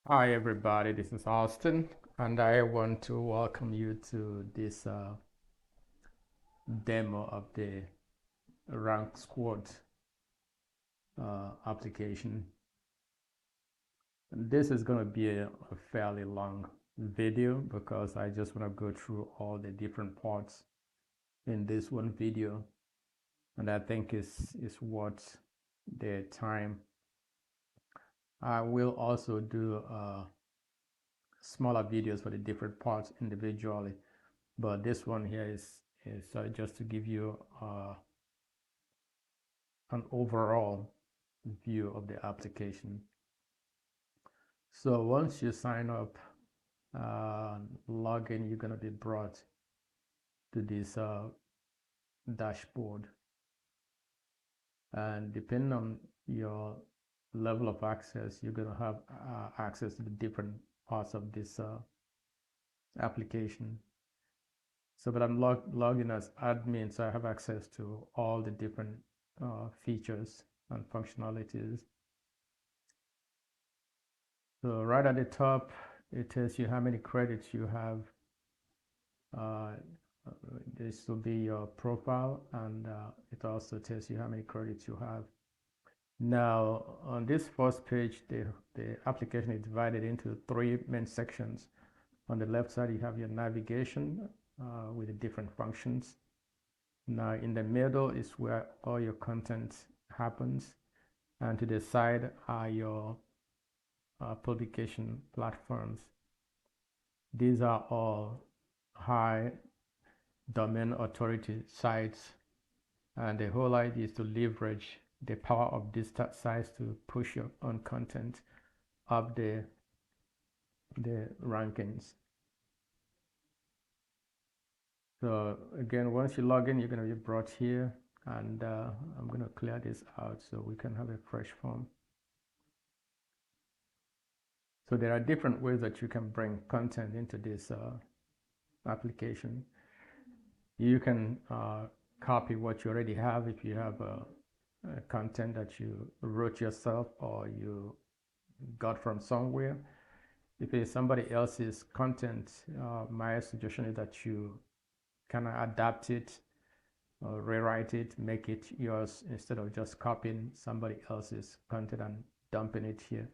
Hi everybody, this is Austin, and I want to welcome you to this demo of the RankSquat application. And this is going to be a fairly long video because I just want to go through all the different parts in this one video, and I think is worth the time. I will also do smaller videos for the different parts individually, but this one here is just to give you an overall view of the application. So once you sign up, log in, you're going to be brought to this dashboard. And depending on your level of access, you're going to have access to the different parts of this application. So, but I'm logged in as admin, so I have access to all the different features and functionalities. So right at the top, it tells you how many credits you have. This will be your profile, and it also tells you how many credits you have. Now, on this first page, the application is divided into three main sections. On the left side, you have your navigation with the different functions. Now, in the middle is where all your content happens, and to the side are your publication platforms. These are all high domain authority sites, and the whole idea is to leverage the power of these sites to push your own content up the rankings. So again, once you log in, you're going to be brought here, and I'm going to clear this out so we can have a fresh form. So there are different ways that you can bring content into this application. You can copy what you already have if you have content that you wrote yourself or you got from somewhere. If it is somebody else's content, my suggestion is that you kind of adapt it, rewrite it, make it yours instead of just copying somebody else's content and dumping it here.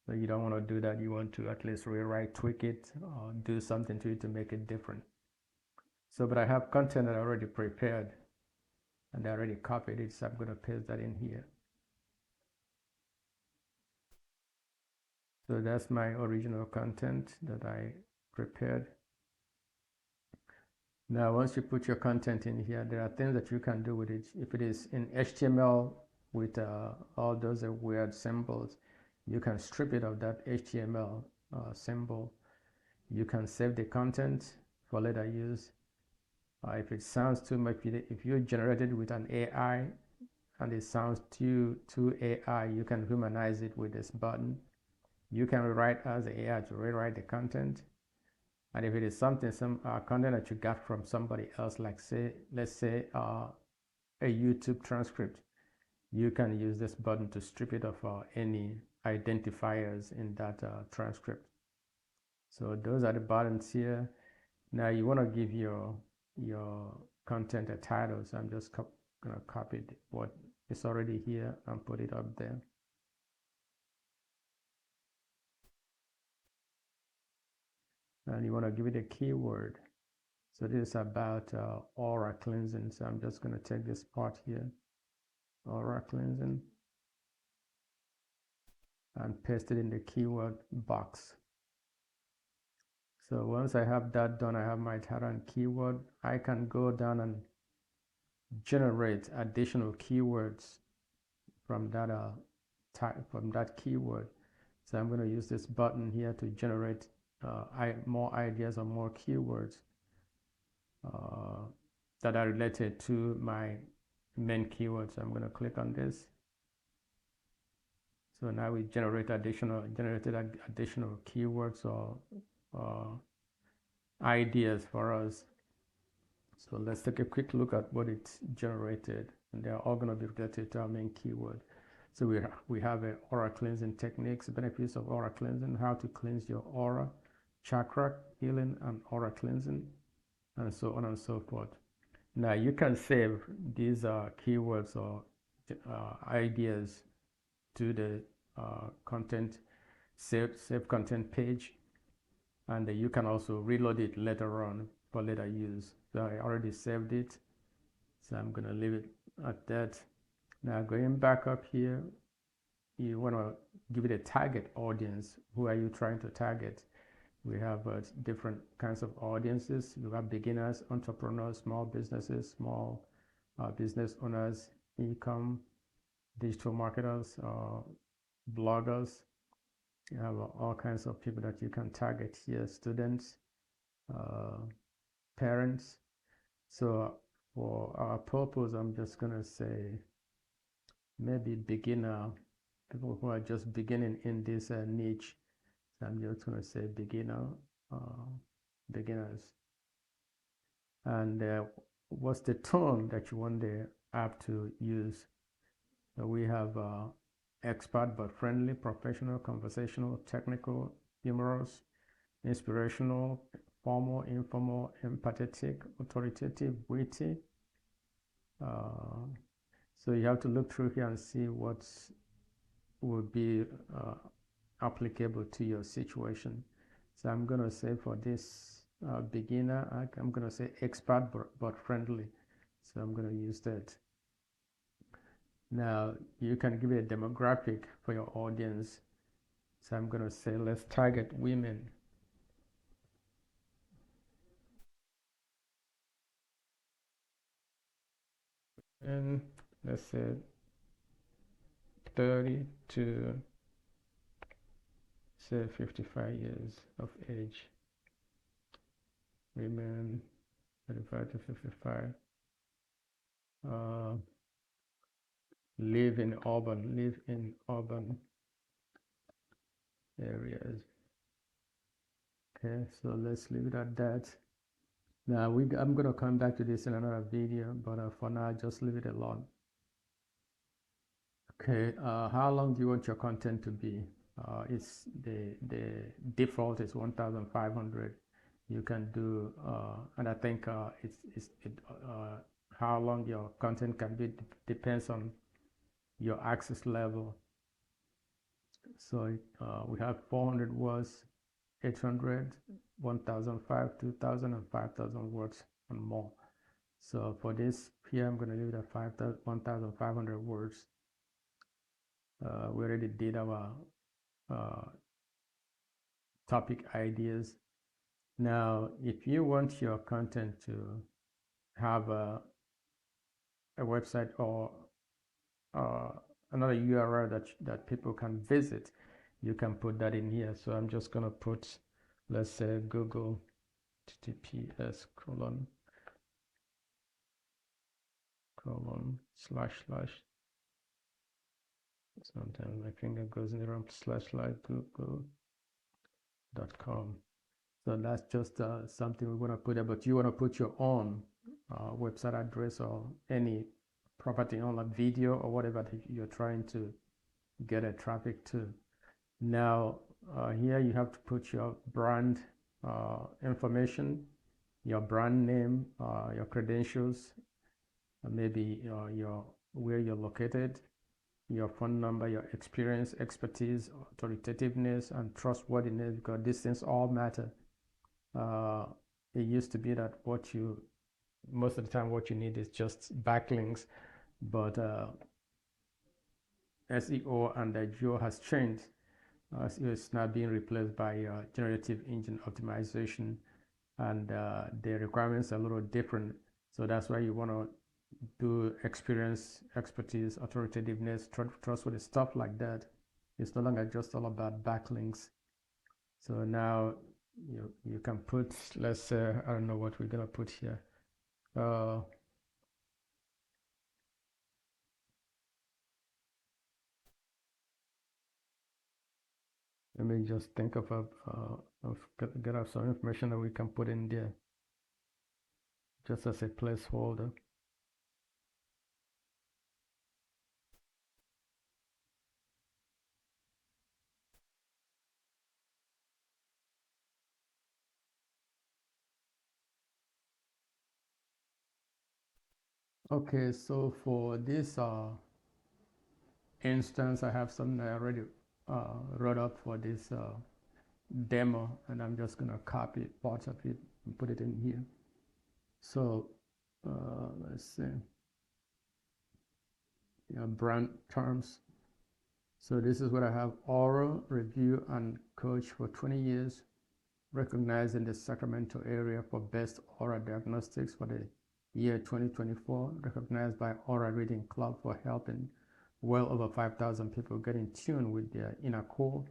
So you don't want to do that. You want to at least rewrite, tweak it, or do something to it to make it different. So, but I have content that I already prepared and I already copied it, so I'm going to paste that in here. So that's my original content that I prepared. Now, once you put your content in here, there are things that you can do with it. If it is in HTML with all those weird symbols, you can strip it of that HTML symbol. You can save the content for later use. If it sounds too much, if you generated with an AI and it sounds too AI, you can humanize it with this button. You can rewrite as the AI to rewrite the content. And if it is some content that you got from somebody else, like let's say a YouTube transcript, you can use this button to strip it of any identifiers in that transcript. So those are the buttons here. Now you want to give your content a title, so I'm just gonna copy what is already here and put it up there. And you want to give it a keyword. So this is about aura cleansing. So I'm just going to take this part here, aura cleansing, and paste it in the keyword box. So once I have that done, I have my title and keyword. I can go down and generate additional keywords from that keyword. So I'm going to use this button here to generate more ideas or more keywords that are related to my main keywords. So I'm going to click on this. So now we generated additional keywords or ideas for us. So let's take a quick look at what it's generated, and they're all going to be related to our main keyword. So we have a aura cleansing techniques, benefits of aura cleansing, how to cleanse your aura, chakra healing and aura cleansing, and so on and so forth. Now you can save these keywords or ideas to the content save content page, and you can also reload it later on for later use. So I already saved it, so I'm gonna leave it at that. Now going back up here, you want to give it a target audience. Who are you trying to target? We have different kinds of audiences. You have beginners, entrepreneurs, small businesses, small business owners, e-com, digital marketers, bloggers. You have all kinds of people that you can target here, students, parents. So for our purpose, I'm just going to say maybe beginner, people who are just beginning in this niche. So I'm just going to say beginners. And what's the tone that you want the app to use? So we have expert but friendly, professional, conversational, technical, humorous, inspirational, formal, informal, empathetic, authoritative, witty. So you have to look through here and see what would be applicable to your situation. So I'm going to say for this beginner, I'm going to say expert but friendly. So I'm going to use that. Now you can give a demographic for your audience. So I'm going to say let's target women. And let's say 30 to say 55 years of age. Women 35 to 55. Live in urban areas. Okay, so let's leave it at that. Now I'm gonna come back to this in another video, but for now, just leave it alone. Okay, how long do you want your content to be? It's the default is 1,500. You can do, and I think how long your content can be depends on your access level. So we have 400 words, 800, 1,005, 2,000, and 5,000 words and more. So for this here, I'm going to leave it at 1,500 words. We already did our topic ideas. Now, if you want your content to have a website or another URL that people can visit, you can put that in here. So I'm just going to put, let's say, Google https colon / sometimes my finger goes in the wrong / google.com. So that's just something we want to put there, but you want to put your own website address or any property on a video or whatever that you're trying to get a traffic to. Now here you have to put your brand information, your brand name, your credentials, maybe your where you're located, your phone number, your experience, expertise, authoritativeness, and trustworthiness, because these things all matter. It used to be that most of the time what you need is just backlinks, but SEO and the geo has changed. SEO is now being replaced by generative engine optimization, and the requirements are a little different. So that's why you want to do experience, expertise, authoritativeness, trustworthy stuff like that. It's no longer just all about backlinks. So now you can put, let's say, I don't know what we're gonna put here. Let me just think of get out some information that we can put in there, just as a placeholder. Okay, so for this instance, I have something I already wrote up for this demo, and I'm just gonna copy parts of it and put it in here. So let's see, brand terms. So this is what I have: oral review and coach for 20 years, recognized in the Sacramento area for best oral diagnostics for the year 2024, recognized by Oral Reading Club for helping well over 5,000 people get in tune with their inner core,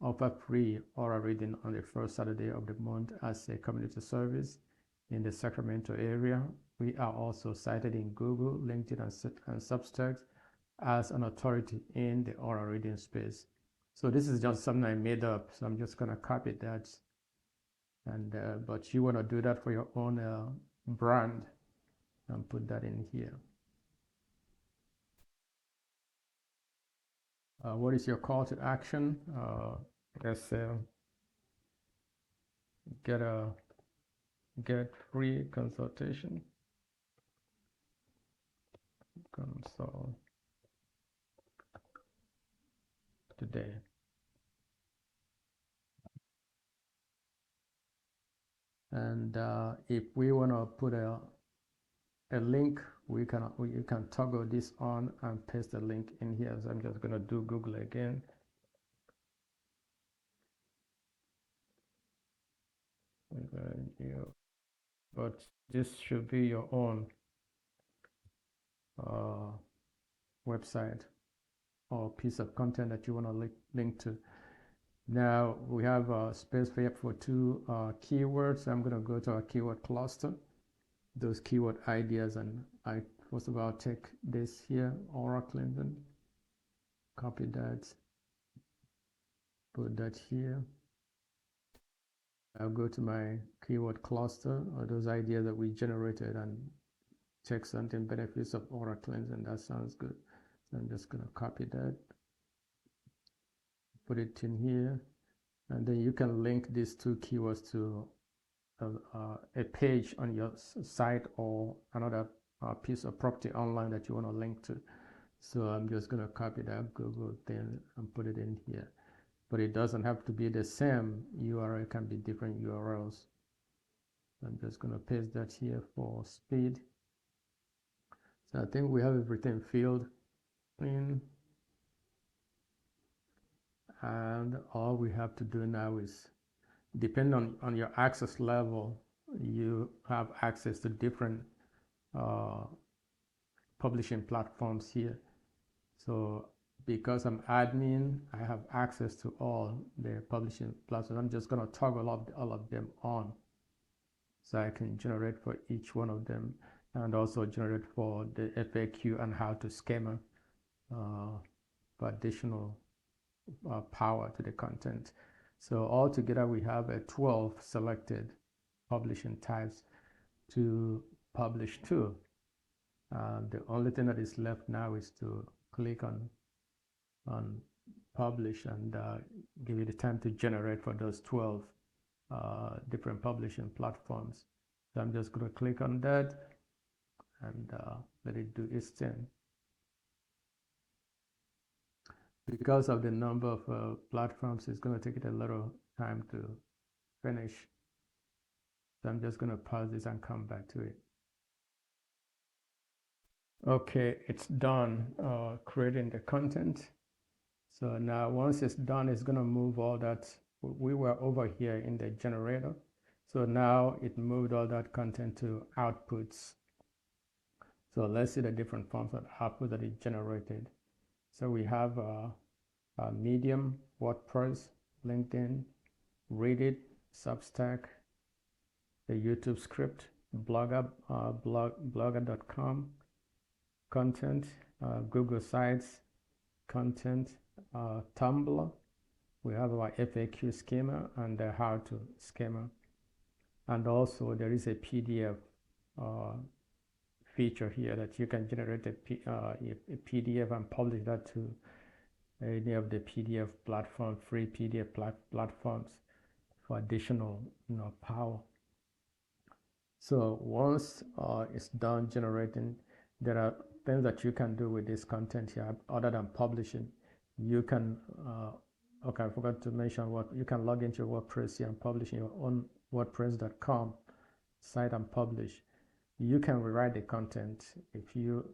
offer free oral reading on the first Saturday of the month as a community service in the Sacramento area. We are also cited in Google, LinkedIn, and Substack as an authority in the oral reading space. So this is just something I made up, so I'm just gonna copy that. And but you want to do that for your own brand and put that in here. What is your call to action? Let's get free consultation. Consult today. And if we want to put a link, you can toggle this on and paste the link in here. So I'm just going to do Google again. But this should be your own website or piece of content that you want to link to. Now we have a space for two keywords. I'm going to go to our keyword cluster, those keyword ideas, and I first of all take this here, oral cleansing, copy that, put that here. I'll go to my keyword cluster, or those ideas that we generated, and check something benefits of oral cleansing. That sounds good. So I'm just going to copy that, put it in here, and then you can link these two keywords to a page on your site or another piece of property online that you want to link to. So I'm just going to copy that Google thing and put it in here. But it doesn't have to be the same URL. It can be different URLs. I'm just going to paste that here for speed. So I think we have everything filled in. And all we have to do now is, depending on your access level, you have access to different publishing platforms here. So because I'm admin, I have access to all the publishing platforms. I'm just going to toggle all of them on, so I can generate for each one of them, and also generate for the FAQ and how to schema for additional power to the content. So altogether we have 12 selected publishing types to publish to. The only thing that is left now is to click on publish and give it the time to generate for those 12 different publishing platforms. So I'm just going to click on that and let it do its thing. Because of the number of platforms, it's going to take it a little time to finish. So I'm just going to pause this and come back to it. Okay, it's done creating the content. So now once it's done, it's going to move all that. We were over here in the generator. So now it moved all that content to outputs. So let's see the different forms of output that it generated. So we have Medium, WordPress, LinkedIn, Reddit, Substack, the YouTube script, blogger.com, content, Google Sites, content, Tumblr. We have our FAQ schema and the how to schema. And also there is a PDF feature here that you can generate a PDF and publish that to any of the PDF platform, free PDF platforms for additional power. So once it's done generating, there are things that you can do with this content here other than publishing. You can, okay, I forgot to mention what you can log into your WordPress here and publish in your own WordPress.com site and publish. You can rewrite the content. If you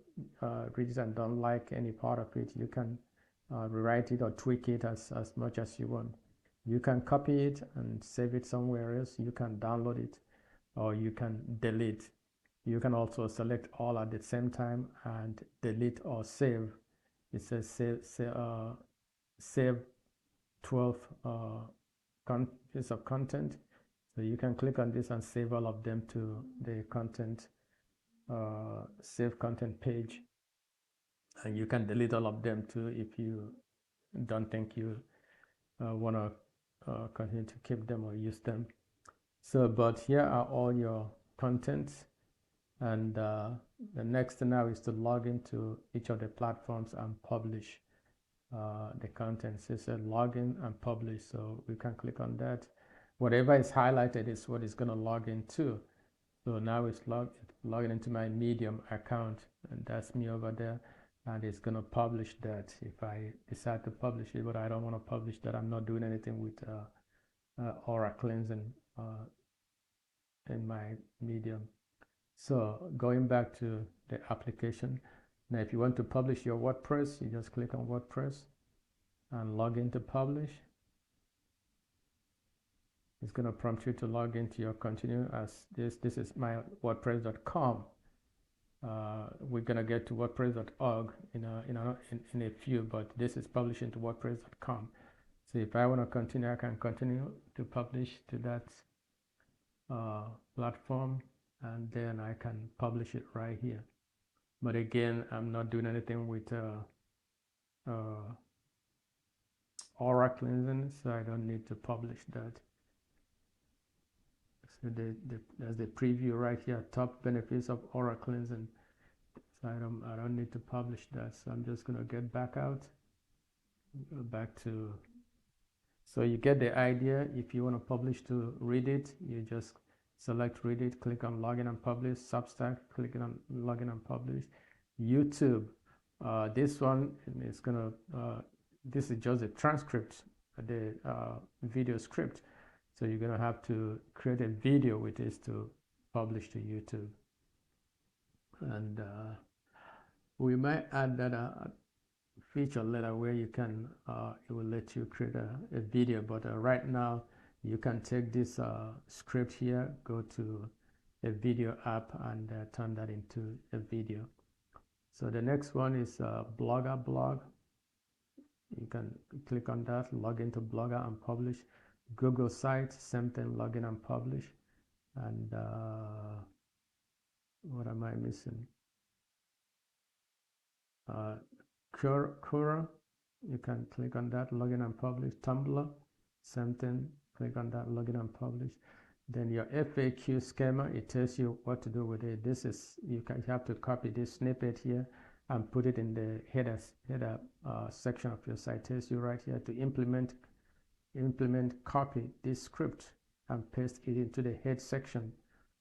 read it and don't like any part of it, you can rewrite it or tweak it as much as you want. You can copy it and save it somewhere else. You can download it or you can delete. You can also select all at the same time and delete or save. It says save 12 pieces of content. So you can click on this and save all of them to the content, save content page. And you can delete all of them too if you don't think you want to continue to keep them or use them. So, but here are all your contents. And the next thing now is to log into each of the platforms and publish the content. So it says login and publish. So we can click on that. Whatever is highlighted is what it's going to log into. So now it's logging into my Medium account, and that's me over there. And it's going to publish that if I decide to publish it, but I don't want to publish that. I'm not doing anything with aura cleansing in my Medium. So going back to the application, now if you want to publish your WordPress, you just click on WordPress and log in to publish. It's going to prompt you to log into your continue as this is my WordPress.com. We're going to get to WordPress.org in a few, but this is publishing to WordPress.com. So if I want to continue, I can continue to publish to that platform, and then I can publish it right here. But again, I'm not doing anything with aura cleansing, so I don't need to publish that. So there's the preview right here, top benefits of aura cleansing. So I don't need to publish that. So I'm just gonna get back out, go back to. So you get the idea. If you want to publish to read it, you just select read it, click on login and publish. Substack, click on login and publish. YouTube, this one is gonna. This is just a transcript, the video script. So you're gonna have to create a video with this to publish to YouTube. And we might add that feature later where you can, it will let you create a video. But right now, you can take this script here, go to a video app and turn that into a video. So the next one is Blogger blog. You can click on that, log into Blogger and publish. Google site, same thing, log in and publish. And what am I missing? Quora, you can click on that, log in and publish. Tumblr, same thing, click on that, log in and publish. Then your FAQ schema, it tells you what to do with it. This is, you have to copy this snippet here and put it in the header section of your site. It tells you right here to implement, copy this script and paste it into the head section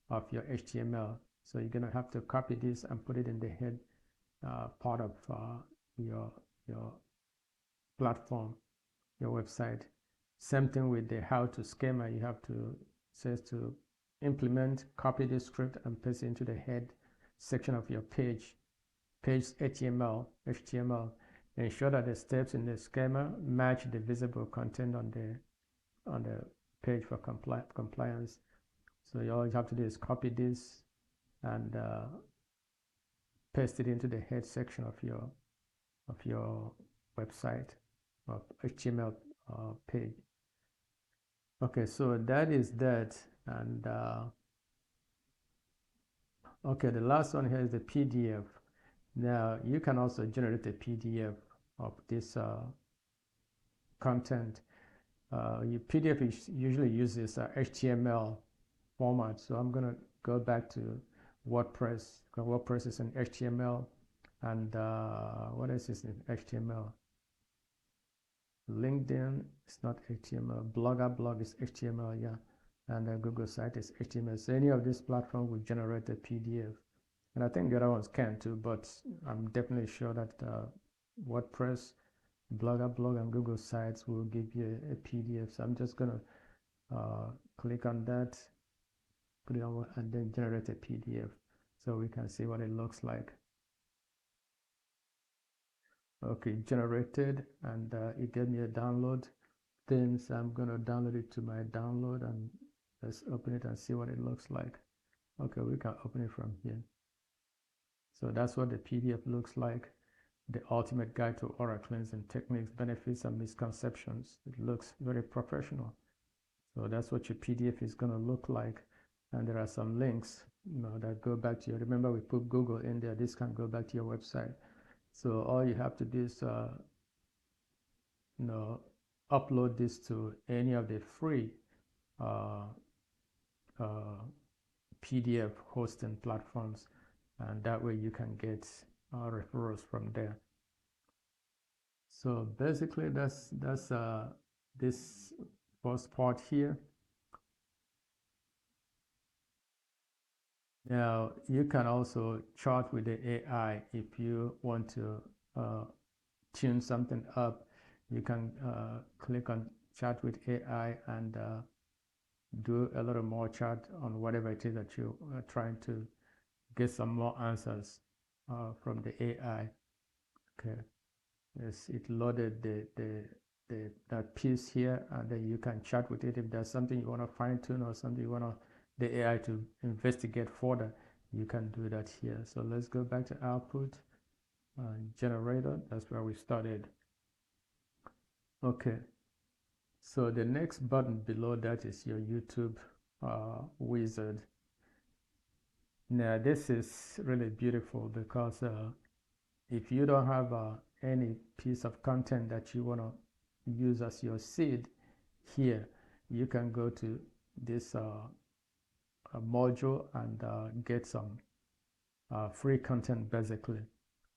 of your HTML. So you're gonna have to copy this and put it in the head part of your platform, your website. Same thing with the how to schema. You have to says to implement, copy this script and paste it into the head section of your page HTML. Ensure that the steps in the schema match the visible content on the page for compliance. So all you have to do is copy this and paste it into the head section of your website or HTML page. Okay, so that is that. And okay, the last one here is the PDF. Now you can also generate a PDF of this content. Your PDF usually uses HTML format, so I'm gonna go back to WordPress. WordPress is in HTML, and what else is in HTML? LinkedIn is not HTML. Blogger blog is HTML, yeah, and Google site is HTML. So any of these platforms will generate a PDF. And I think the other ones can too, but I'm definitely sure that WordPress, Blog, and Google Sites will give you a PDF. So I'm just gonna click on that, put it on, and then generate a PDF so we can see what it looks like. Okay, generated, and it gave me a download thing, so I'm gonna download it to my download, and let's open it and see what it looks like. Okay, we can open it from here. So that's what the PDF looks like. The ultimate guide to oral cleansing techniques, benefits, and misconceptions. It looks very professional. So that's what your PDF is going to look like. And there are some links, that go back to your, remember we put Google in there. This can go back to your website. So all you have to do is, upload this to any of the free uh, uh, PDF hosting platforms, and that way you can get referrals from there. So basically, that's this first part here. Now you can also chat with the AI if you want to tune something up. You can click on chat with AI and do a little more chat on whatever it is that you are trying to get some more answers from the AI. Okay, yes, it loaded that piece here, and then you can chat with it if there's something you want to fine tune or something you want the AI to investigate further. You can do that here. So let's go back to output generator. That's where we started. Okay. So the next button below that is your YouTube wizard. Now this is really beautiful because if you don't have any piece of content that you want to use as your seed here, you can go to this module and get some free content basically.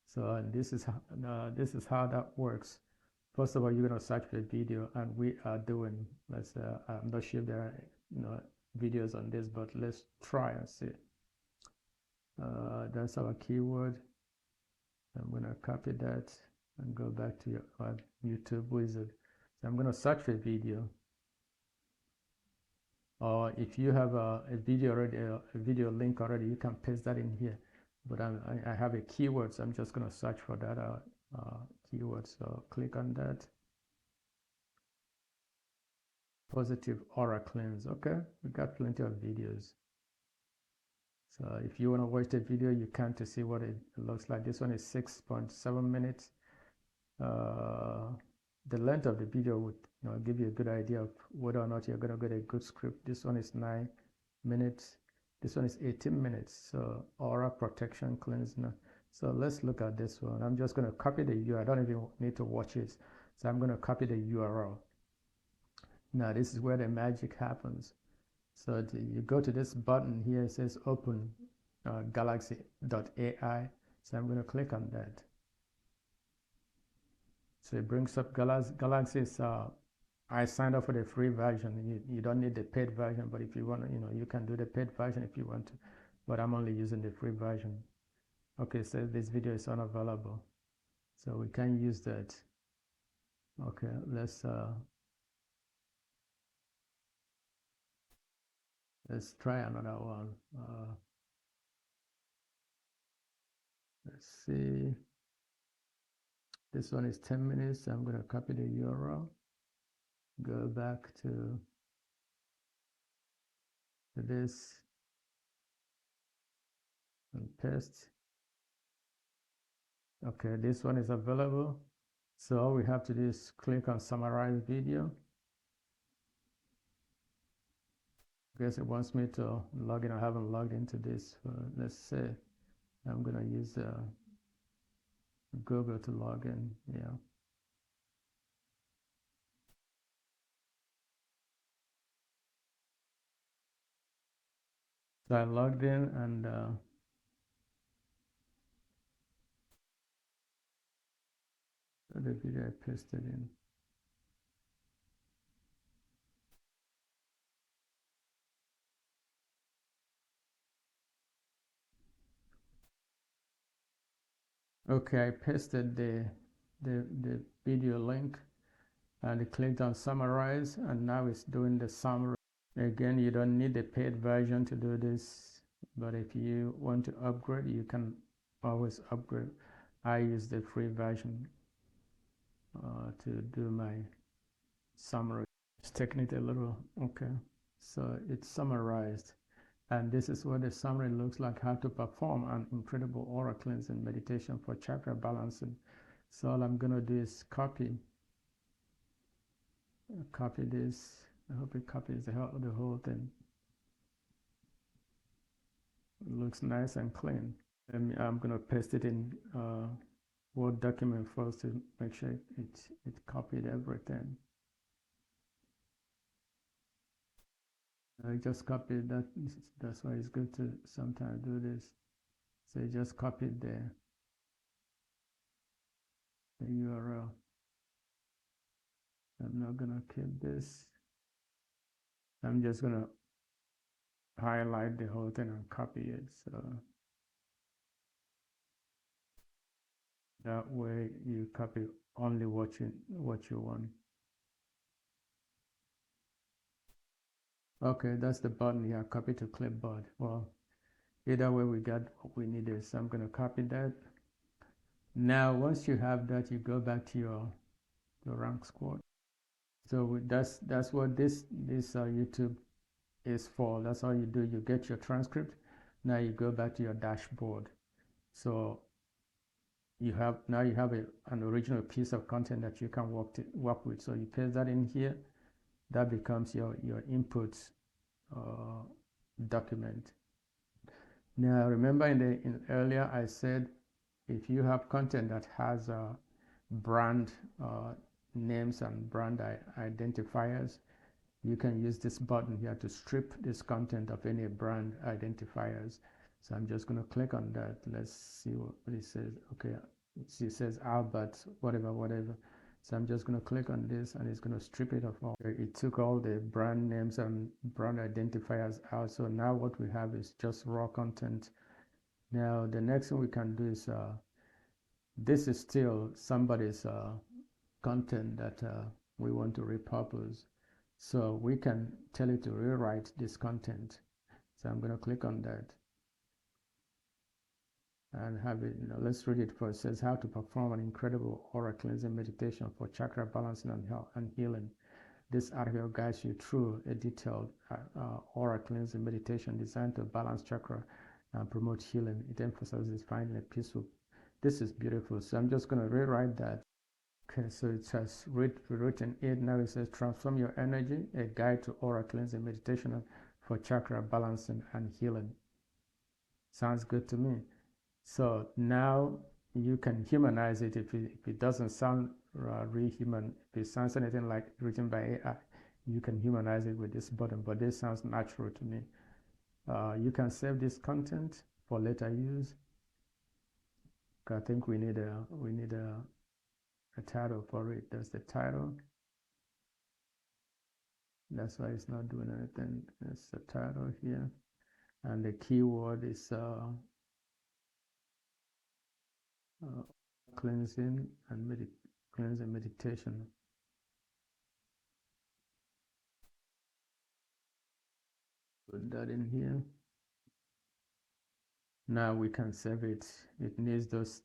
So this is how that works. First of all, you're gonna search for a video, and we are doing. Let's. I'm not sure if there are videos on this, but let's try and see. That's our keyword. I'm gonna copy that and go back to your YouTube wizard. So I'm gonna search for a video. Or if you have a video already, a video link already, you can paste that in here. But I have a keyword, so I'm just gonna search for that keyword. So click on that. Positive aura cleanse. Okay, we got plenty of videos. So if you want to watch the video, you can to see what it looks like. This one is 6.7 minutes. The length of the video would give you a good idea of whether or not you're going to get a good script. This one is 9 minutes. This one is 18 minutes. So aura protection cleansing. So let's look at this one. I'm just going to copy the URL. I don't even need to watch it. So I'm going to copy the URL. Now this is where the magic happens. So you go to this button here, it says open galaxy.ai. So I'm going to click on that. So it brings up Galaxy's. I signed up for the free version. You don't need the paid version, but if you want to, you can do the paid version if you want to. But I'm only using the free version. Okay, so this video is unavailable. So we can use that. Okay, let's try another one. Let's see. This one is 10 minutes. I'm going to copy the URL. Go back to this and paste. Okay, this one is available. So all we have to do is click on summarize video. Guess it wants me to log in. I haven't logged into this. Let's say I'm going to use Google to log in. Yeah. So I logged in and the video I pasted in. Okay, I pasted the video link and clicked on summarize, and now it's doing the summary. Again, you don't need the paid version to do this, but if you want to upgrade, you can always upgrade. I use the free version to do my summary. Just taking it a little, okay. So it's summarized, and this is what the summary looks like: how to perform an incredible aura cleansing meditation for chakra balancing. So all I'm gonna do is copy this. I hope it copies the whole thing. It looks nice and clean. And I'm gonna paste it in Word document first to make sure it copied everything. I just copied that. That's why it's good to sometimes do this. So you just copied the URL. I'm not gonna keep this. I'm just gonna highlight the whole thing and copy it. So that way you copy only what you want. Okay, that's the button here. Copy to clipboard. Well, either way we got what we needed. So I'm gonna copy that. Now once you have that, you go back to your RankSquat. So that's what this YouTube is for. That's all you do. You get your transcript. Now you go back to your dashboard. So you have an original piece of content that you can work with. So you paste that in here. That becomes your input document. Now remember in earlier I said if you have content that has brand names and brand identifiers, you can use this button here to strip this content of any brand identifiers. So I'm just going to click on that. Let's see what it says. Okay, it says Albert, whatever. So I'm just going to click on this and it's going to strip it off. It took all the brand names and brand identifiers out. So now what we have is just raw content. Now the next thing we can do is this is still somebody's content that we want to repurpose. So we can tell it to rewrite this content. So I'm going to click on that and have it, let's read it first. It says how to perform an incredible aura cleansing meditation for chakra balancing and healing. This article guides you through a detailed aura cleansing meditation designed to balance chakra and promote healing. It emphasizes finding a peaceful. This is beautiful. So I'm just going to rewrite that. Okay, so it has written it. Now it says transform your energy, a guide to aura cleansing meditation for chakra balancing and healing. Sounds good to me. So now you can humanize it if it doesn't sound real human. If it sounds anything like written by AI, you can humanize it with this button, but this sounds natural to me. You can save this content for later use. I think we need a title for it. That's the title. That's why it's not doing anything. That's the title here. And the keyword is cleansing and cleansing meditation. Put that in here. Now we can save it. It needs those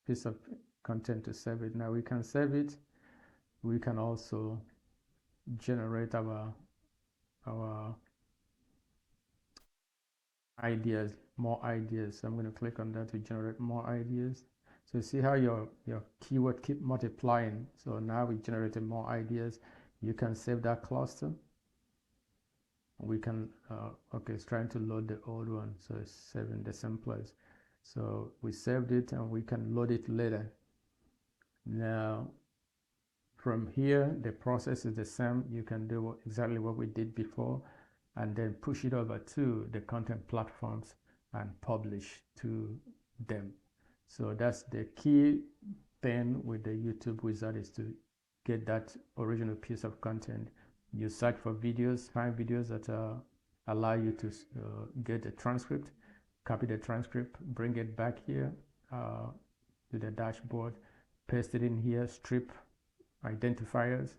piece of content to save it. Now we can save it. We can also generate our ideas, more ideas. So I'm going to click on that to generate more ideas. So you see how your keyword keep multiplying. So now we generated more ideas. You can save that cluster. We can okay, it's trying to load the old one, so it's saving the same place. So we saved it and we can load it later. Now from here the process is the same. You can do exactly what we did before and then push it over to the content platforms and publish to them. So that's the key thing with the YouTube wizard, is to get that original piece of content. You search for videos, find videos that allow you to get a transcript, copy the transcript, bring it back here, to the dashboard, paste it in here, strip identifiers,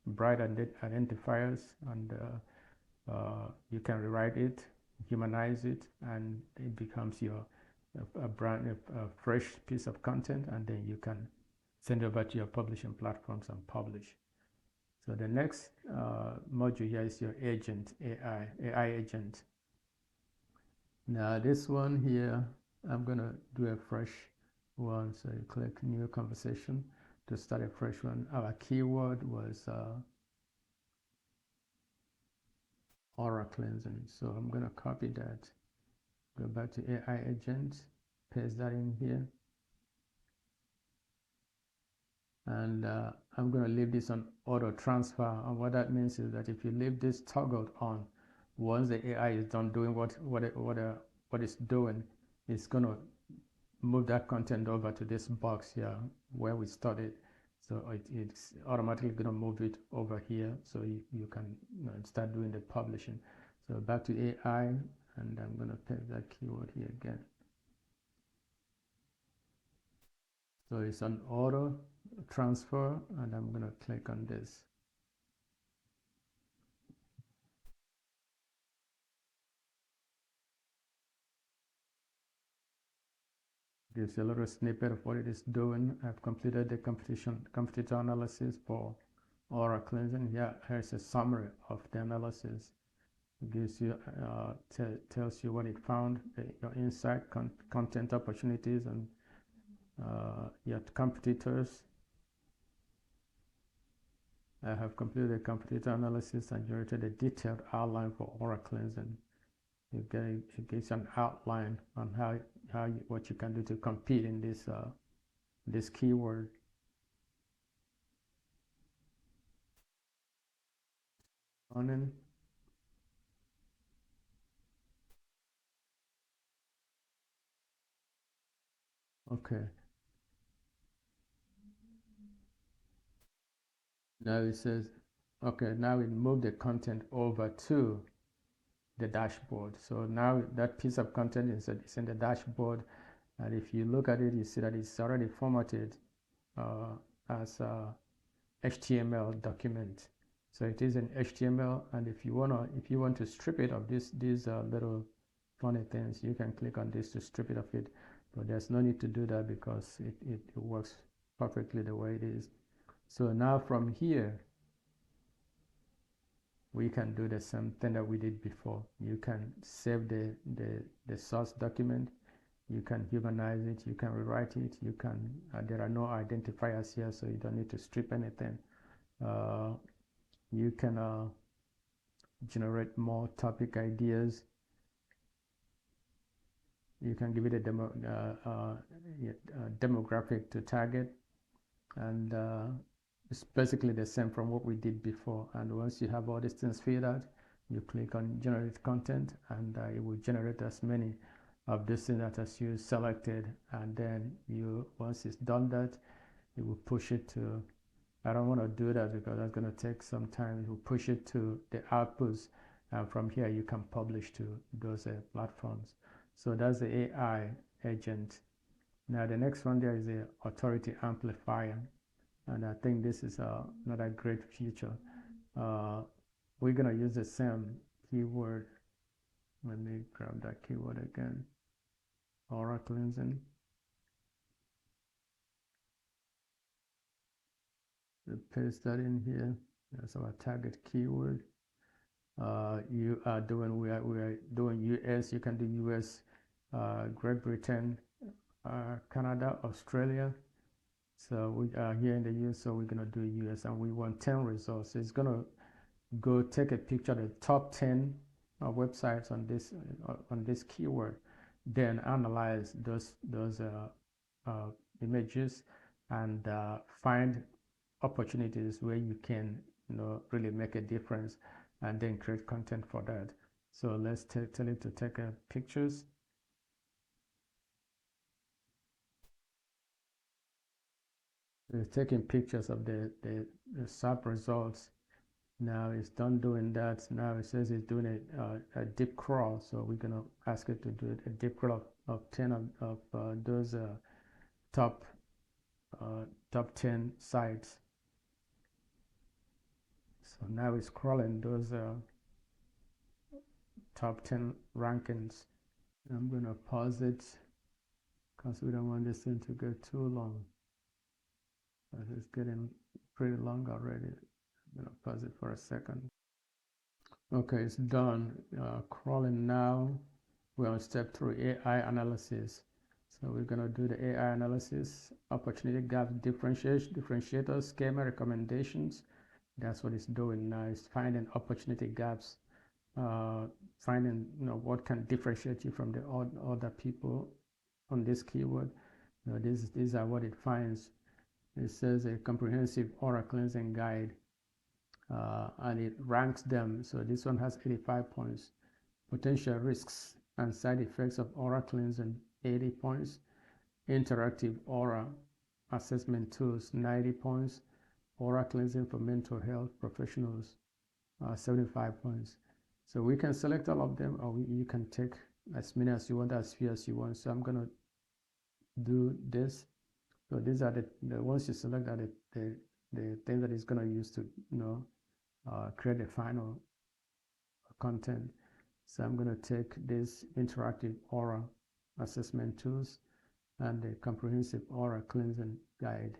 bright identifiers, and you can rewrite it, humanize it, and it becomes your a fresh piece of content, and then you can send it over to your publishing platforms and publish. So the next module here is your agent, AI agent. Now this one here, I'm gonna do a fresh one. So you click new conversation to start a fresh one. Our keyword was aura cleansing. So I'm gonna copy that, go back to AI agent, paste that in here. And I'm going to leave this on auto transfer. And what that means is that if you leave this toggled on, once the AI is done doing what it's doing, it's going to move that content over to this box here where we started. So it's automatically going to move it over here, so you can start doing the publishing. So back to AI, and I'm going to paste that keyword here again. So it's an auto transfer, and I'm going to click on this. Gives you a little snippet of what it is doing. I've completed the competitor analysis for aura cleansing. Here's a summary of the analysis. It gives you, tells you what it found, your insight, content opportunities, and your competitors. I have completed a competitor analysis and generated a detailed outline for aura cleansing. It gives an outline on what you can do to compete in this keyword. Running. Okay. Now it says, okay, now we move the content over to the dashboard. So now that piece of content is in the dashboard. And if you look at it, you see that it's already formatted as a HTML document. So it is an HTML, and if you want to strip it of these little funny things, you can click on this to strip it of it. But there's no need to do that because it works perfectly the way it is. So now from here, we can do the same thing that we did before. You can save the source document, you can humanize it, you can rewrite it, you can, there are no identifiers here, so you don't need to strip anything. You can generate more topic ideas. You can give it a demographic to target, and it's basically the same from what we did before. And once you have all these things filled out, you click on generate content, and it will generate as many of these things as you selected. And then once it's done that, it will push it to, I don't want to do that because that's going to take some time. It will push it to the outputs, and from here you can publish to those platforms. So that's the AI agent. Now the next one there is the authority amplifier. And I think this is another great feature. We're going to use the same keyword. Let me grab that keyword again. Aura cleansing. We paste that in here. That's our target keyword. We are doing US. You can do US, Great Britain, Canada, Australia. So we are here in the US, so we're gonna do US, and we want 10 results. So it's gonna go take a picture of the top 10 websites on this keyword, then analyze those images and find opportunities where you can really make a difference, and then create content for that. So let's tell it to take pictures. It's taking pictures of the SAP results. Now it's done doing that. Now it says it's doing a deep crawl. So we're gonna ask it to do a deep crawl of 10 of those top 10 sites. So now it's crawling those top 10 rankings. I'm going to pause it because we don't want this thing to go too long. It's getting pretty long already. I'm going to pause it for a second. Okay, it's done. Crawling now. We're on step 3, AI analysis. So we're going to do the AI analysis, opportunity gap differentiators, schema recommendations. That's what it's doing now. It's finding opportunity gaps, finding what can differentiate you from the other people on this keyword. These are what it finds. It says a comprehensive aura cleansing guide, and it ranks them. So this one has 85 points. Potential risks and side effects of aura cleansing, 80 points. Interactive aura assessment tools, 90 points. Aura cleansing for mental health professionals, 75 points. So we can select all of them, or you can take as many as you want, as few as you want. So I'm going to do this. So these are the ones you select are the things that it's going to use to create the final content. So I'm going to take this interactive aura assessment tools and the comprehensive aura cleansing guide.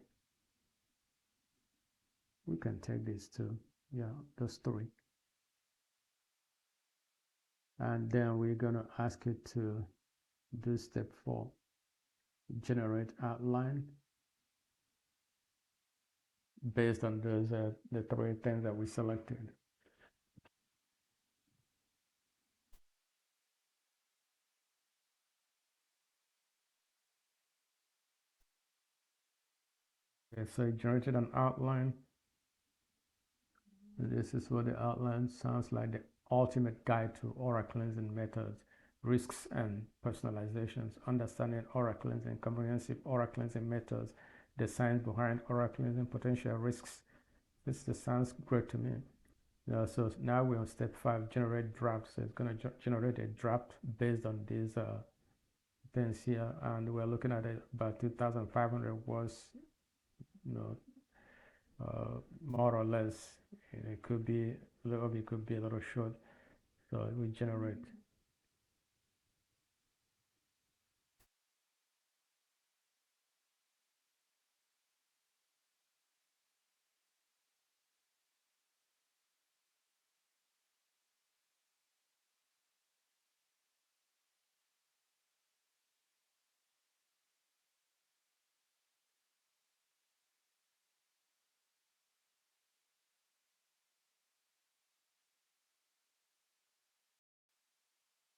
We can take these two, yeah, those three. And then we're going to ask it to do step 4, generate outline based on those the 3 things that we selected. Okay, so it generated an outline. This is what the outline sounds like: the ultimate guide to aura cleansing methods, risks and personalizations, understanding aura cleansing, comprehensive aura cleansing methods, the science behind aura cleansing, potential risks. This sounds great to me. So now we're on step 5, generate drafts. So it's going to generate a draft based on these things here, and we're looking at about 2,500 words, more or less. It could be a little bit, could be a little short. So we generate.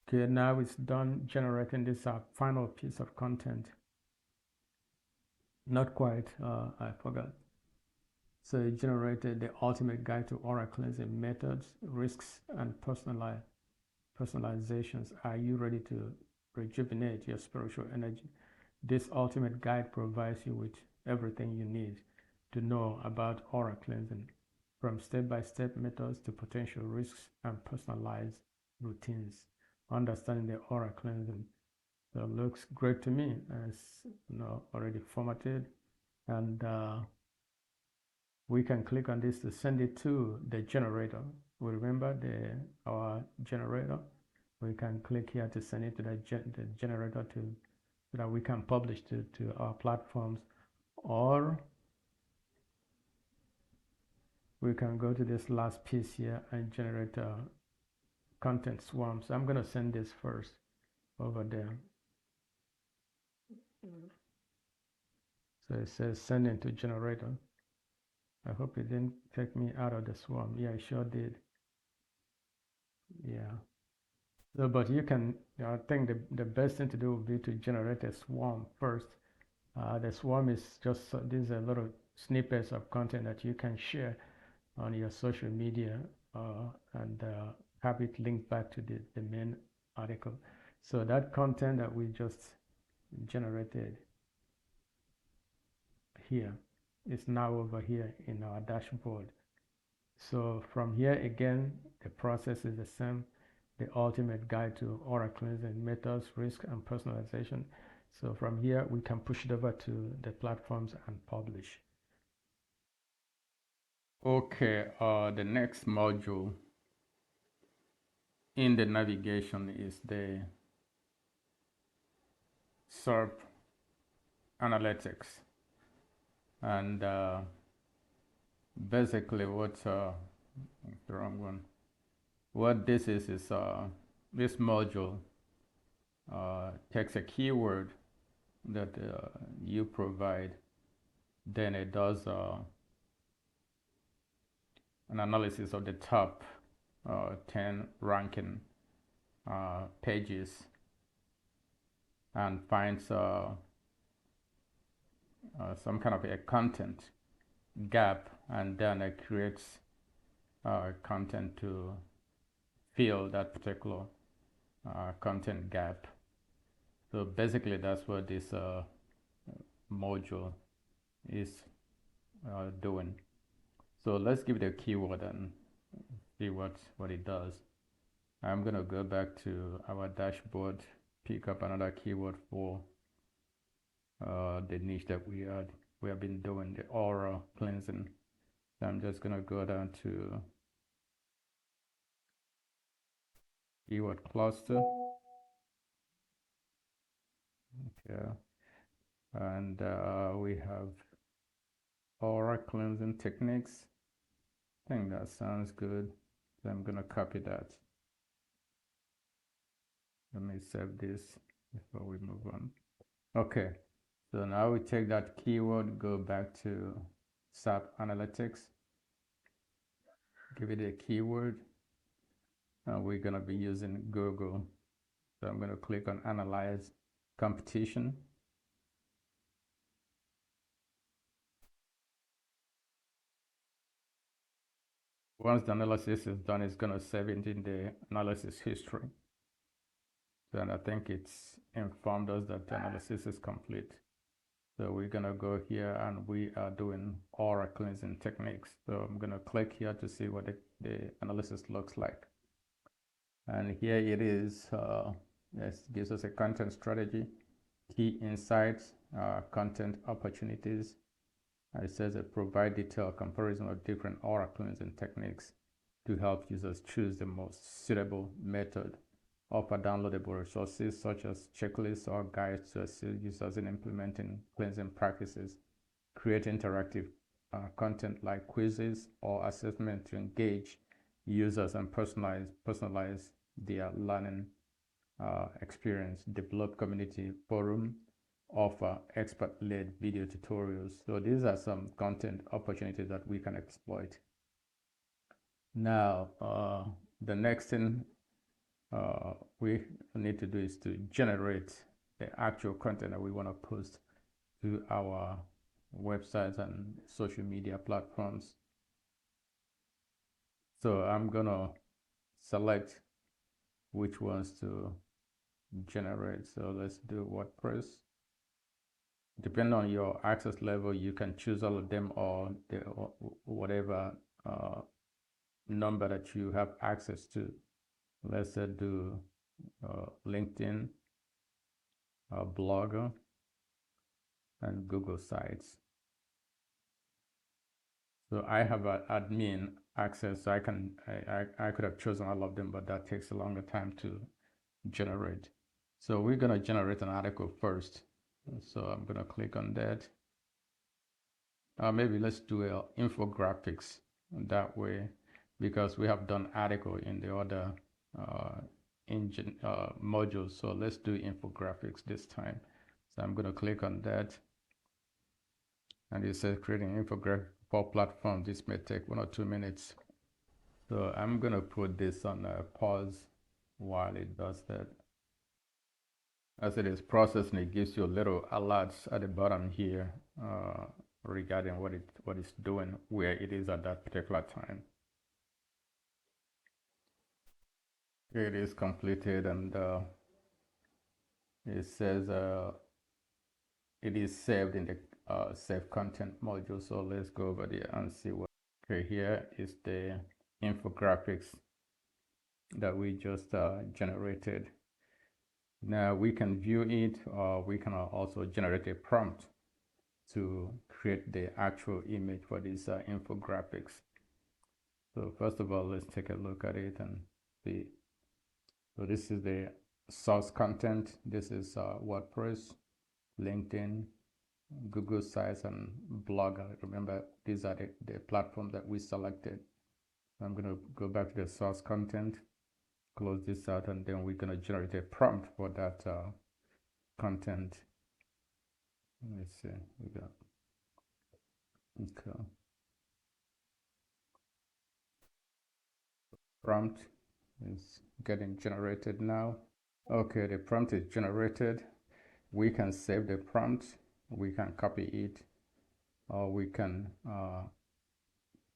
Okay, now it's done generating this final piece of content. Not quite, I forgot. So it generated the ultimate guide to aura cleansing methods, risks, and personalizations. Are you ready to rejuvenate your spiritual energy? This ultimate guide provides you with everything you need to know about aura cleansing, from step-by-step methods to potential risks and personalized routines. Understanding the aura cleansing. So it looks great to me, as already formatted, and we can click on this to send it to the generator. We remember our generator. We can click here to send it to the generator so that we can publish to our platforms, or we can go to this last piece here and generate a content swarm. So I'm going to send this first over there. So it says sending to generator. I hope it didn't take me out of the swarm. Yeah, it sure did. Yeah. So, but you can, I think the best thing to do would be to generate a swarm first. The swarm is just these are little snippets of content that you can share on your social media and have it linked back to the main article. So that content that we just generated here is now over here in our dashboard. So from here again, the process is the same. The ultimate guide to aura cleansing methods, risk, and personalization. So from here, we can push it over to the platforms and publish. Okay, the next module in the navigation is the SERP analytics. And basically what's the wrong one. What this is this module takes a keyword that you provide, then it does an analysis of the top 10 ranking pages and finds some kind of a content gap, and then it creates content to fill that particular content gap. So basically that's what this module is doing. So let's give it a keyword and see what it does. I'm gonna go back to our dashboard, pick up another keyword for the niche that we have been doing, the aura cleansing. So I'm just gonna go down to keyword cluster. Okay, and we have aura cleansing techniques. I think that sounds good. So I'm gonna copy that. Let me save this before we move on. Okay, so now we take that keyword, go back to SAP Analytics, give it a keyword, and we're gonna be using Google. So I'm gonna click on Analyze Competition. Once the analysis is done, it's gonna save it in the analysis history. Then I think it's informed us that the analysis is complete. So we're gonna go here and we are doing aura cleansing techniques. So I'm gonna click here to see what the analysis looks like. And here it is. This gives us a content strategy, key insights, content opportunities. And it says that provide detailed comparison of different aura cleansing techniques to help users choose the most suitable method. Offer downloadable resources such as checklists or guides to assist users in implementing cleansing practices. Create interactive content like quizzes or assessment to engage users and personalize their learning experience. Develop community forum, offer expert-led video tutorials. So these are some content opportunities that we can exploit. Now, the next thing we need to do is to generate the actual content that we want to post to our websites and social media platforms. So I'm gonna select which ones to generate. So let's do WordPress. Depending on your access level, you can choose all of them or whatever number that you have access to. Let's say do LinkedIn, Blogger, and Google Sites. So I have an admin access, so I could have chosen all of them, but that takes a longer time to generate. So we're gonna generate an article first. So I'm gonna click on that. Maybe let's do infographics that way, because we have done article in the other engine modules. So let's do infographics this time. So I'm gonna click on that. And it says creating infographic for platform. This may take 1 or 2 minutes. So I'm gonna put this on a pause while it does that. As it is processing, it gives you a little alerts at the bottom here regarding what it's doing, where it is at that particular time. Here it is completed, and it says it is saved in the save content module. So let's go over there and see what. Okay, here is the infographics that we just generated. Now we can view it, or we can also generate a prompt to create the actual image for these infographics. So first of all, let's take a look at it and see. So this is the source content. This is WordPress, LinkedIn, Google Sites, and Blogger. Remember, these are the platform that we selected. I'm going to go back to the source content, close this out, and then we're going to generate a prompt for that content. Let's see, we got, okay. Prompt is getting generated now. Okay, the prompt is generated. We can save the prompt, we can copy it, or we can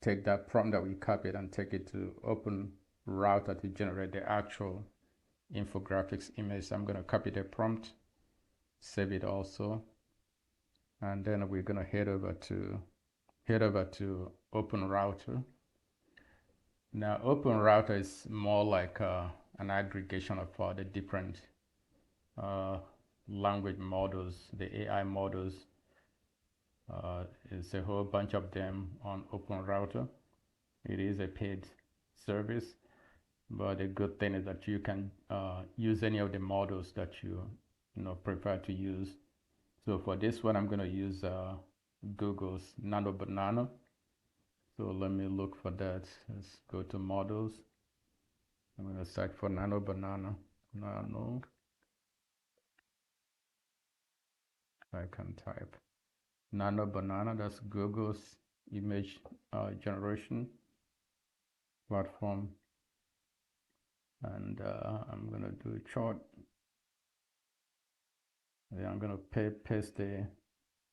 take that prompt that we copied and take it to Open Router to generate the actual infographics image. I'm going to copy the prompt, save it also, and then we're going to head over to Open Router. Now, Open Router is more like an aggregation of the different language models, the AI models. It's a whole bunch of them on Open Router. It is a paid service, but the good thing is that you can use any of the models that you prefer to use. So for this one, I'm going to use Google's Nano Banana. So let me look for that. Let's go to models. I'm going to search for Nano Banana. Nano. I can type Nano Banana. That's Google's image generation platform. And I'm going to do chart. Then I'm going to paste the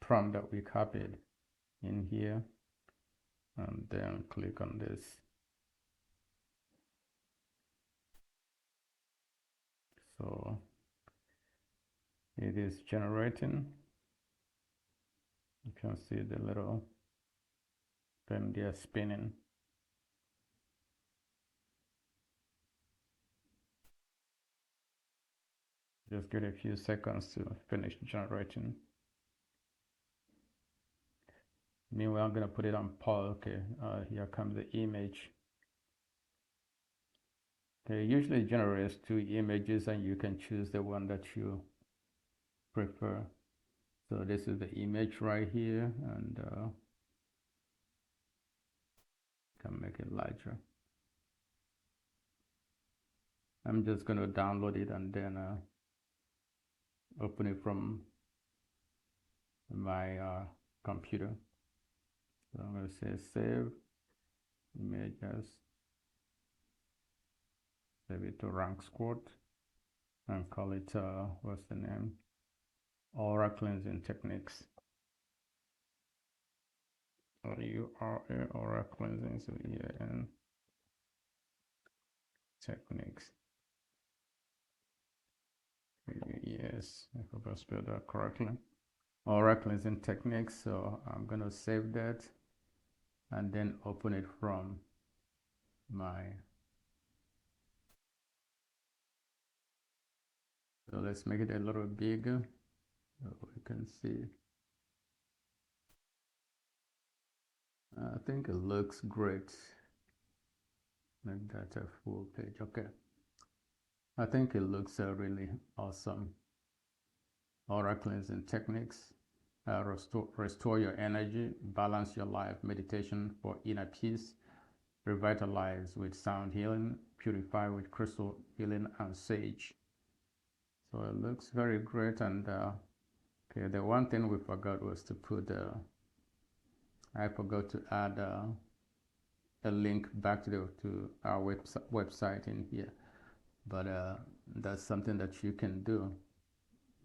prompt that we copied in here, and then click on this. So it is generating. You can see the little thing there spinning. Just give it a few seconds to finish generating. Meanwhile, I'm going to put it on pause. Okay, here comes the image. Okay, usually generates 2 images, and you can choose the one that you prefer. So this is the image right here, and can make it larger. I'm just going to download it and then open it from my computer. So I'm going to say save images, save it to RankSquat, and call it what's the name? Aura cleansing techniques. Aura cleansing, so EAN techniques. Yes, I hope I spelled that correctly. Aura cleansing techniques. So I'm going to save that and then open it from my. So let's make it a little bigger so we can see. I think it looks great. Make that a full page. Okay. I think it looks really awesome. Aura cleansing techniques. Restore your energy, balance your life, meditation for inner peace, revitalize with sound healing, purify with crystal healing and sage. So it looks very great. And okay, the one thing we forgot was to put I forgot to add a link back to our website in here, but that's something that you can do,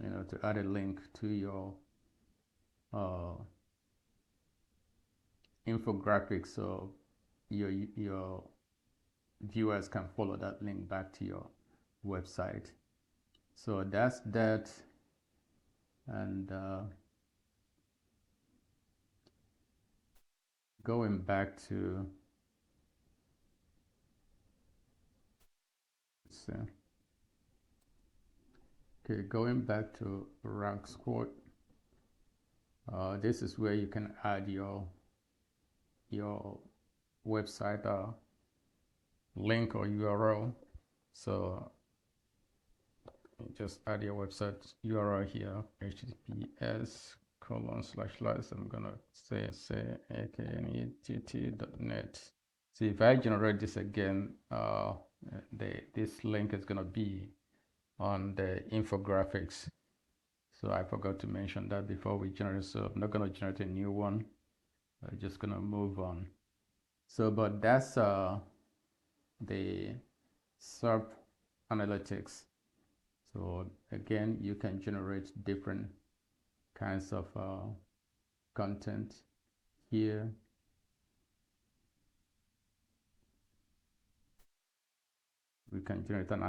to add a link to your infographics, so your viewers can follow that link back to your website. So that's that. And going back to Okay, going back to RankSquat, this is where you can add your website link or URL. So just add your website URL here, https:// I'm gonna say aknett.net. So if I generate this again, this link is gonna be on the infographics. So I forgot to mention that before we generate, so I'm not gonna generate a new one. I'm just gonna move on. So, but that's the SERP analytics. So again, you can generate different kinds of content here. We can generate an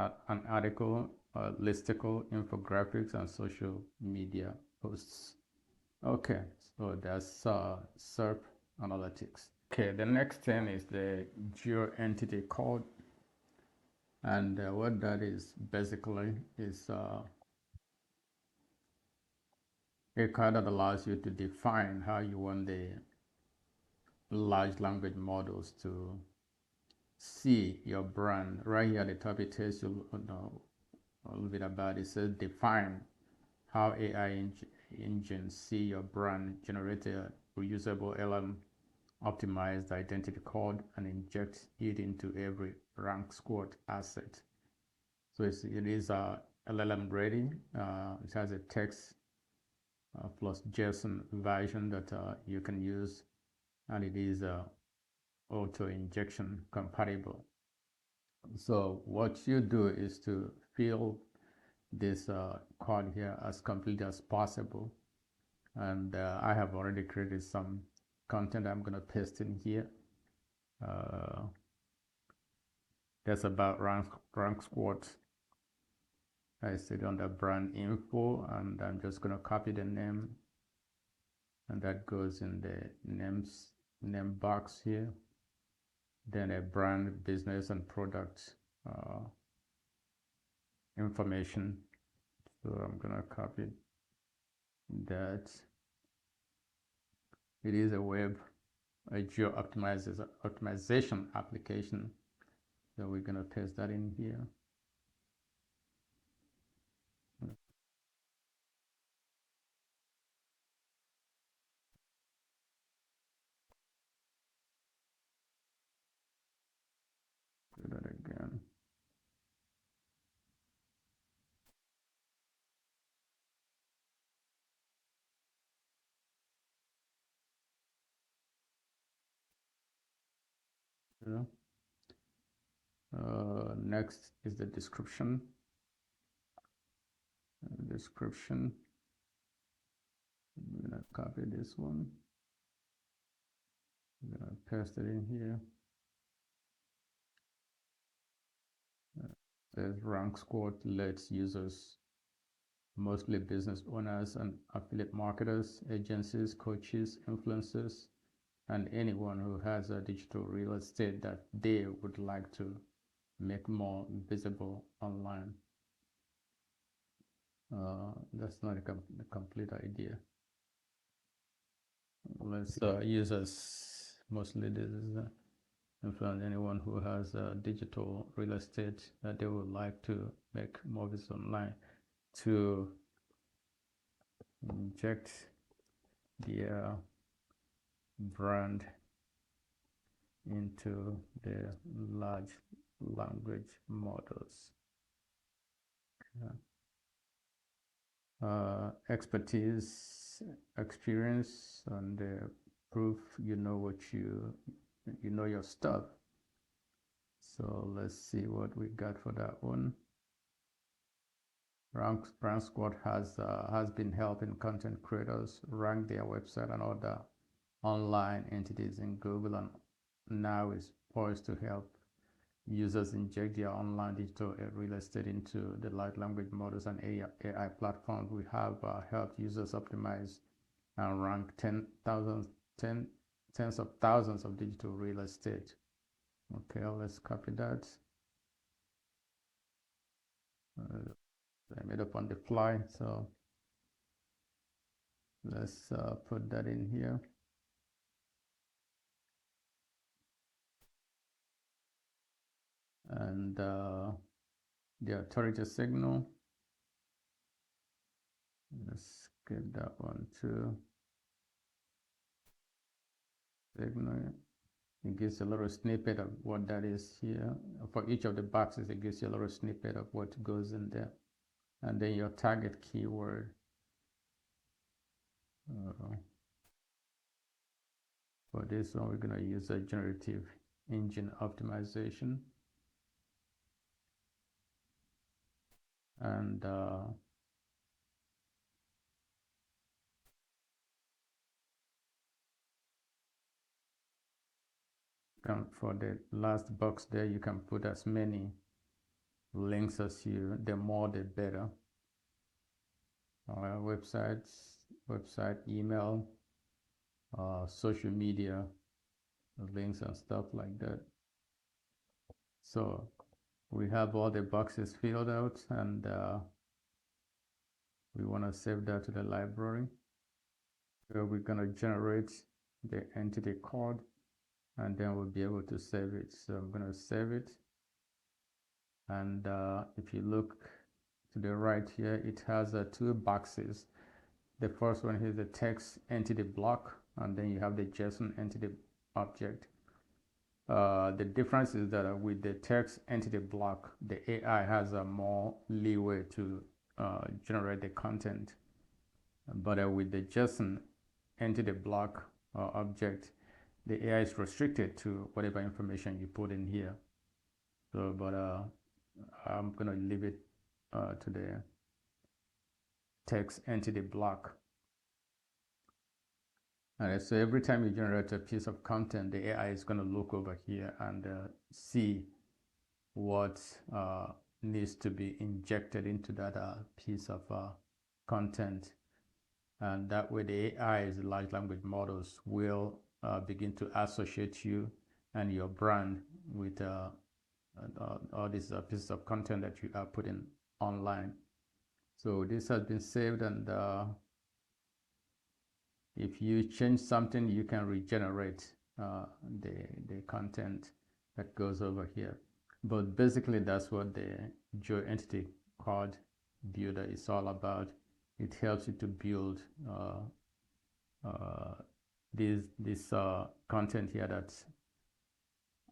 article, listicle, infographics, and social media posts. Okay, so that's SERP analytics. Okay, the next thing is the geo entity code. And what that is basically is a code that allows you to define how you want the large language models to see your brand. Right here at the top, it tells you a little bit about it. It says define how AI engines see your brand, generate a reusable LM optimized identity code, and inject it into every RankSquat asset. So it is LLM ready. It has a text plus JSON version that you can use, and it is auto injection compatible. So what you do is to fill this code here as completely as possible, and I have already created some content I'm going to paste in here. That's about RankSquat. I sit under brand info, and I'm just going to copy the name, and that goes in the name box here. Then a brand, business, and product information. So I'm gonna copy that. It is a geo optimization application. So we're gonna paste that in here. Do that again. Yeah. Next is the description. Description. I'm gonna copy this one. I'm gonna paste it in here. Says RankSquat lets users, mostly business owners and affiliate marketers, agencies, coaches, influencers, and anyone who has a digital real estate that they would like to make more visible online. That's not a complete idea. Let's users, mostly this is influence anyone who has a digital real estate that they would like to make more visible online, to inject their brand into the large language models. Expertise, experience, and proof you know what you know your stuff. So let's see what we got for that one. RankSquat has been helping content creators rank their website and other online entities in Google, and now is poised to help users inject their online digital real estate into the large language models and AI platforms. We have helped users optimize and rank tens of thousands of digital real estate. Okay, let's copy that. I made up on the fly, so let's put that in here. And the authority signal, let's get that one too. Signal, it gives a little snippet of what that is here. For each of the boxes, it gives you a little snippet of what goes in there. And then your target keyword. For this one, we're going to use a generative engine optimization. And for the last box there, you can put as many links as you, the more the better. Website, email, social media, links and stuff like that. So we have all the boxes filled out, and we want to save that to the library. So we're going to generate the entity code, and then we'll be able to save it. So I'm going to save it. And if you look to the right here, it has two boxes. The first one is the text entity block, and then you have the JSON entity object. The difference is that with the text entity block, the AI has a more leeway to generate the content. But with the JSON entity block object, the AI is restricted to whatever information you put in here. So, but I'm going to leave it to the text entity block. And so every time you generate a piece of content, the AI is going to look over here and see what needs to be injected into that piece of content. And that way the AI's large language models will begin to associate you and your brand with all these pieces of content that you are putting online. So this has been saved, and if you change something, you can regenerate the content that goes over here. But basically, that's what the Geo Entity Code Builder is all about. It helps you to build this content here that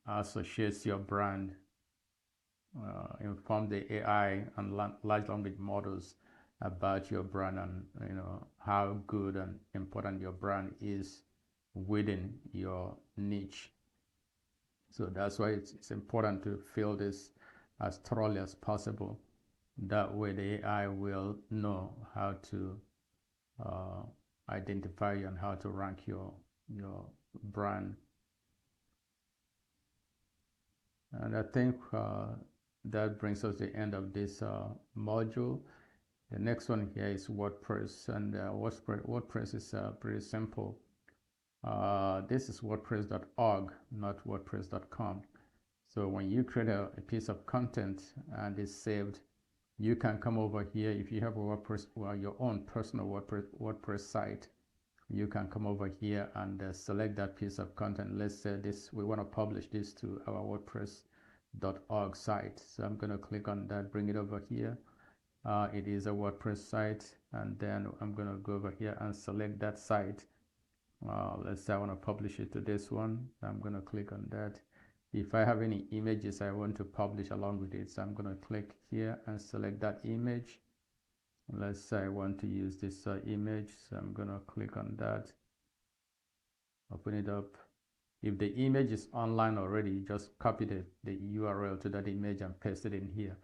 associates your brand, inform the AI and large language models about your brand, and how good and important your brand is within your niche. So that's why it's important to fill this as thoroughly as possible. That way the AI will know how to identify you and how to rank your brand. And I think that brings us to the end of this module. The next one here is WordPress, and WordPress is pretty simple. This is WordPress.org, not WordPress.com. So when you create a piece of content and it's saved, you can come over here. If you have a WordPress, well, your own personal WordPress site, you can come over here and select that piece of content. Let's say we want to publish this to our WordPress.org site. So I'm going to click on that, bring it over here. It is a WordPress site, and then I'm going to go over here and select that site. Let's say I want to publish it to this one. I'm going to click on that. If I have any images I want to publish along with it, so I'm going to click here and select that image. Let's say I want to use this image, so I'm going to click on that, open it up. If the image is online already, just copy the URL to that image and paste it in here.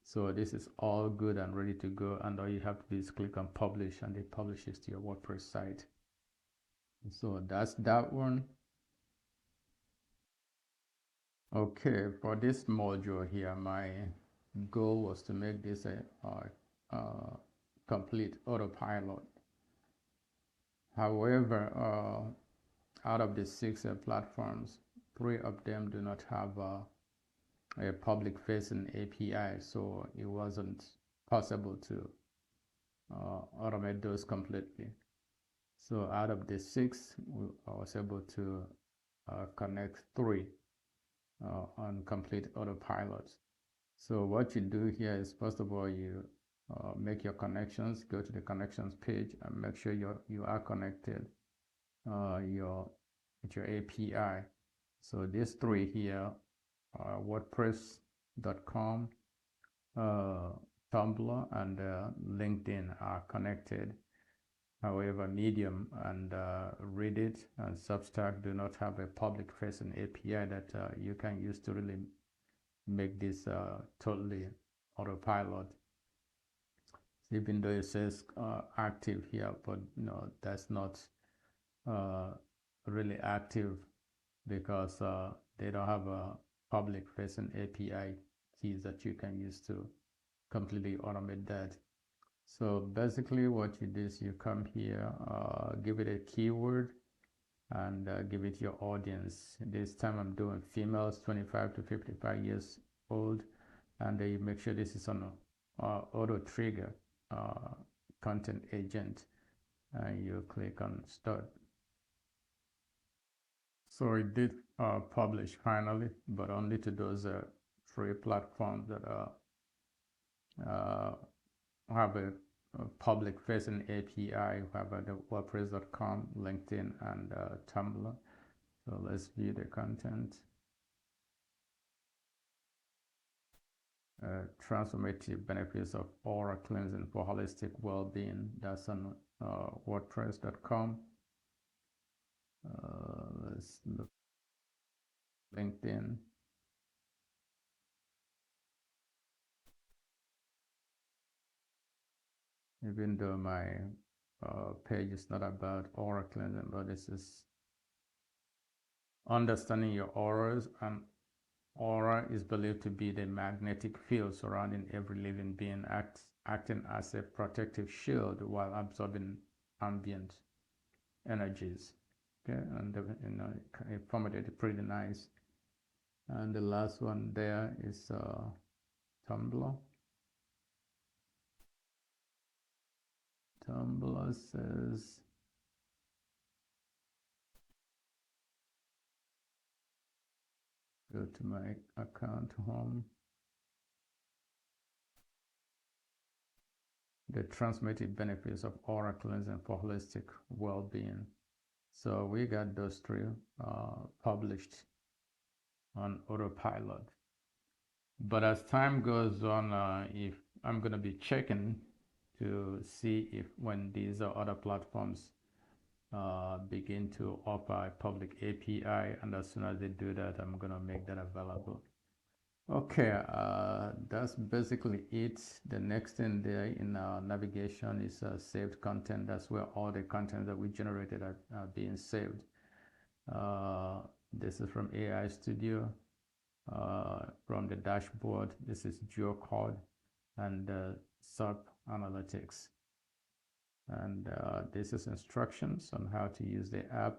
So this is all good and ready to go, and all you have to do is click on publish, and it publishes to your WordPress site. So that's that one. Okay, for this module here, my goal was to make this a complete autopilot. However, out of the 6 platforms, 3 of them do not have a public facing API, so it wasn't possible to automate those completely. So out of the 6, I was able to connect 3 on complete autopilot. So what you do here is, first of all, you make your connections, go to the connections page and make sure you are connected with your API. So these 3 here, WordPress.com, Tumblr, and LinkedIn are connected. However, Medium and Reddit and Substack do not have a public-facing API that you can use to really make this totally autopilot. Even though it says active here, but no, that's not really active because they don't have a public-facing API keys that you can use to completely automate that. So basically what you do is you come here, give it a keyword, and give it your audience. This time I'm doing females 25 to 55 years old, and you make sure this is on auto trigger content agent, and you click on start. So it did publish finally, but only to those free platforms that have a public-facing API, have the WordPress.com, LinkedIn, and Tumblr. So let's view the content. Transformative benefits of aura cleansing for holistic well-being. That's on WordPress.com. Let's look LinkedIn. Even though my page is not about aura cleansing, but this is understanding your auras, and aura is believed to be the magnetic field surrounding every living being, acting as a protective shield while absorbing ambient energies. Okay, and it formatted pretty nice. And the last one there is Tumblr. Tumblr says, go to my account home. The transmitted benefits of aura cleansing for holistic well-being. So we got those 3 published on autopilot. But as time goes on, if I'm going to be checking to see if when these other platforms begin to offer a public API, and as soon as they do that, I'm going to make that available. Okay, that's basically it. The next thing there in our navigation is saved content. That's where all the content that we generated are being saved. This is from AI Studio. From the dashboard, this is geocode and SERP analytics. And this is instructions on how to use the app,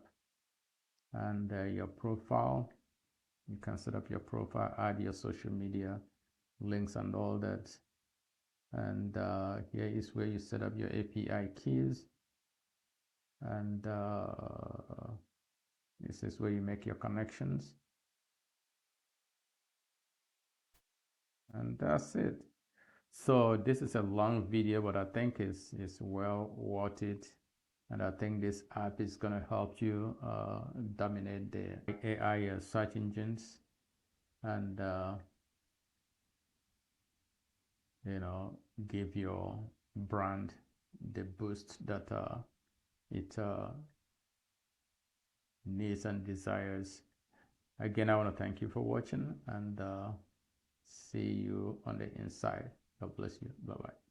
and your profile. You can set up your profile, add your social media links and all that. And here is where you set up your API keys. And this is where you make your connections. And that's it. So this is a long video, but I think it's well worth it. And I think this app is going to help you dominate the AI search engines, and you know, give your brand the boost that it needs and desires. Again, I want to thank you for watching, and see you on the inside. God bless you. Bye-bye.